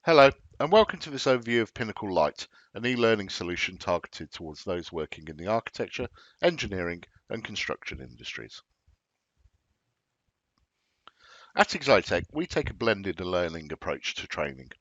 Hello, and welcome to this overview of Pinnacle Lite, an e-learning solution targeted towards those working in the architecture, engineering, and construction industries. At Exitec, we take a blended learning approach to training.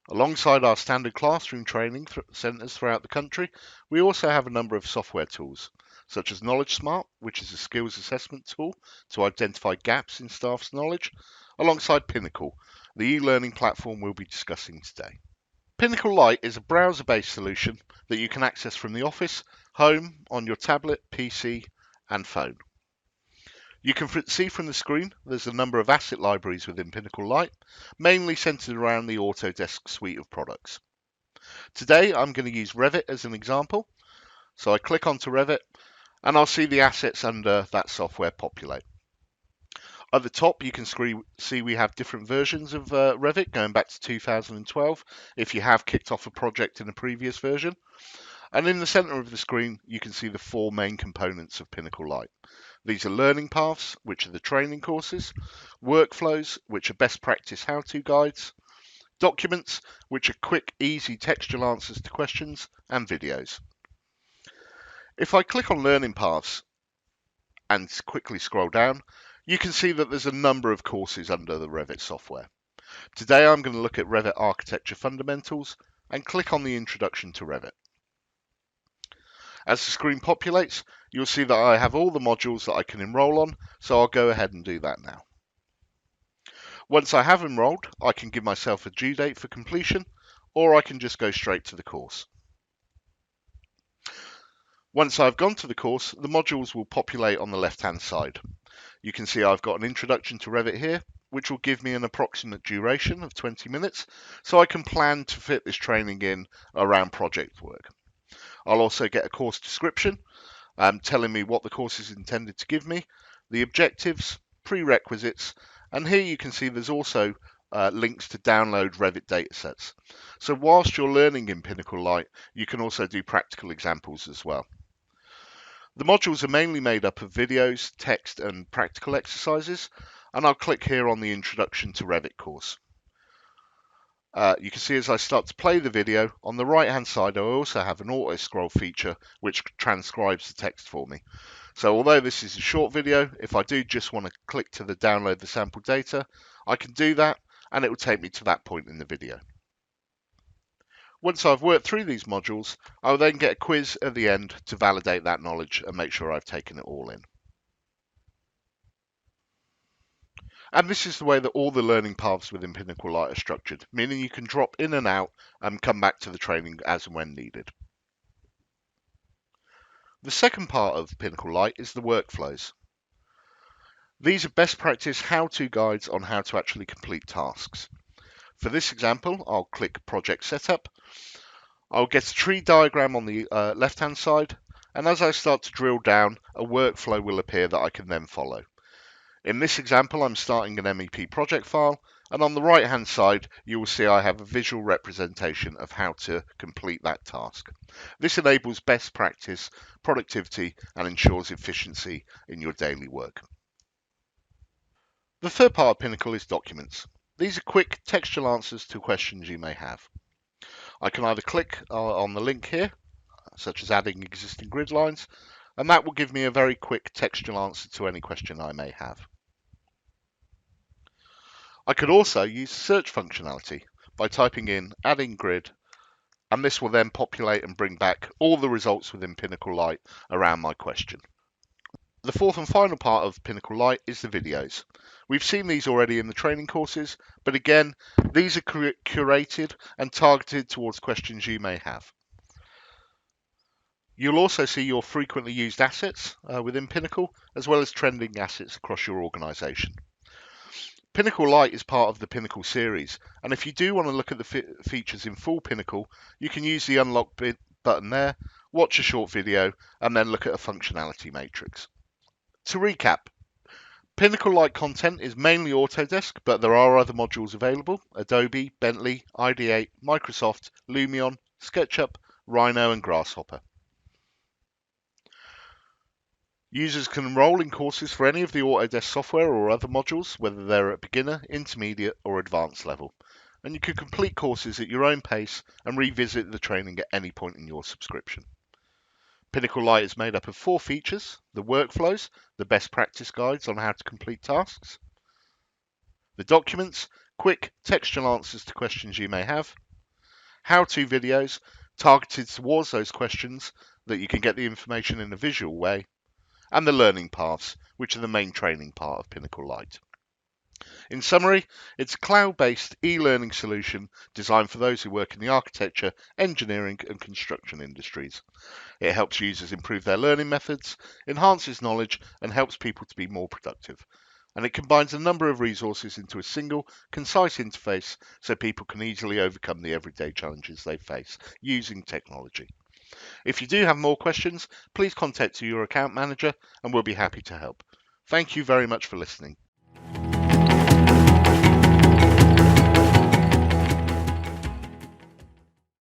Alongside our standard classroom training centres throughout the country, we also have a number of software tools, such as Knowledge Smart, which is a skills assessment tool to identify gaps in staff's knowledge, alongside Pinnacle, the e-learning platform we'll be discussing today. Pinnacle Lite is a browser-based solution that you can access from the office, home, on your tablet, PC, and phone. You can see from the screen there's a number of asset libraries within Pinnacle Lite, mainly centered around the Autodesk suite of products. Today I'm going to use Revit as an example. So I click onto Revit and I'll see the assets under that software populate. At the top, you can see we have different versions of Revit going back to 2012 if you have kicked off a project in a previous version. And in the center of the screen, you can see the four main components of Pinnacle Lite. These are learning paths, which are the training courses, workflows, which are best practice how-to guides, documents, which are quick, easy textual answers to questions, and videos. If I click on learning paths and quickly scroll down, you can see that there's a number of courses under the Revit software. Today I'm going to look at Revit Architecture Fundamentals and click on the Introduction to Revit. As the screen populates, you'll see that I have all the modules that I can enroll on, so I'll go ahead and do that now. Once I have enrolled, I can give myself a due date for completion, or I can just go straight to the course. Once I've gone to the course, the modules will populate on the left-hand side. You can see I've got an introduction to Revit here, which will give me an approximate duration of 20 minutes, so I can plan to fit this training in around project work. I'll also get a course description, telling me what the course is intended to give me, the objectives, prerequisites, and here you can see there's also links to download Revit datasets. So whilst you're learning in Pinnacle Lite, you can also do practical examples as well. The modules are mainly made up of videos, text, and practical exercises, and I'll click here on the Introduction to Revit course. You can see as I start to play the video, on the right hand side I also have an auto scroll feature which transcribes the text for me. So although this is a short video, if I do just want to click to the download the sample data, I can do that and it will take me to that point in the video. Once I've worked through these modules, I will then get a quiz at the end to validate that knowledge and make sure I've taken it all in. And this is the way that all the learning paths within Pinnacle Lite are structured, meaning you can drop in and out and come back to the training as and when needed. The second part of Pinnacle Lite is the workflows. These are best practice how-to guides on how to actually complete tasks. For this example, I'll click Project Setup. I'll get a tree diagram on the left-hand side, and as I start to drill down, a workflow will appear that I can then follow. In this example, I'm starting an MEP project file, and on the right-hand side, you will see I have a visual representation of how to complete that task. This enables best practice, productivity, and ensures efficiency in your daily work. The third part of Pinnacle is documents. These are quick textual answers to questions you may have. I can either click on the link here, such as adding existing grid lines, and that will give me a very quick textual answer to any question I may have. I could also use search functionality by typing in adding grid, and this will then populate and bring back all the results within Pinnacle Lite around my question. The fourth and final part of Pinnacle Lite is the videos. We've seen these already in the training courses, but again, these are curated and targeted towards questions you may have. You'll also see your frequently used assets within Pinnacle, as well as trending assets across your organization. Pinnacle Lite is part of the Pinnacle Series, and if you do want to look at the features in full Pinnacle, you can use the unlock button there, watch a short video, and then look at a functionality matrix. To recap, Pinnacle Lite content is mainly Autodesk, but there are other modules available: Adobe, Bentley, ID8, Microsoft, Lumion, SketchUp, Rhino, and Grasshopper. Users can enroll in courses for any of the Autodesk software or other modules, whether they're at beginner, intermediate, or advanced level. and you can complete courses at your own pace and revisit the training at any point in your subscription. Pinnacle Lite is made up of 4 features: the workflows, the best practice guides on how to complete tasks, the documents, quick textual answers to questions you may have, how-to videos targeted towards those questions that you can get the information in a visual way, and the learning paths, which are the main training part of Pinnacle Lite. In summary, it's a cloud-based e-learning solution designed for those who work in the architecture, engineering and construction industries. It helps users improve their learning methods, enhances knowledge and helps people to be more productive. And it combines a number of resources into a single, concise interface so people can easily overcome the everyday challenges they face using technology. If you do have more questions, please contact your account manager and we'll be happy to help. Thank you very much for listening.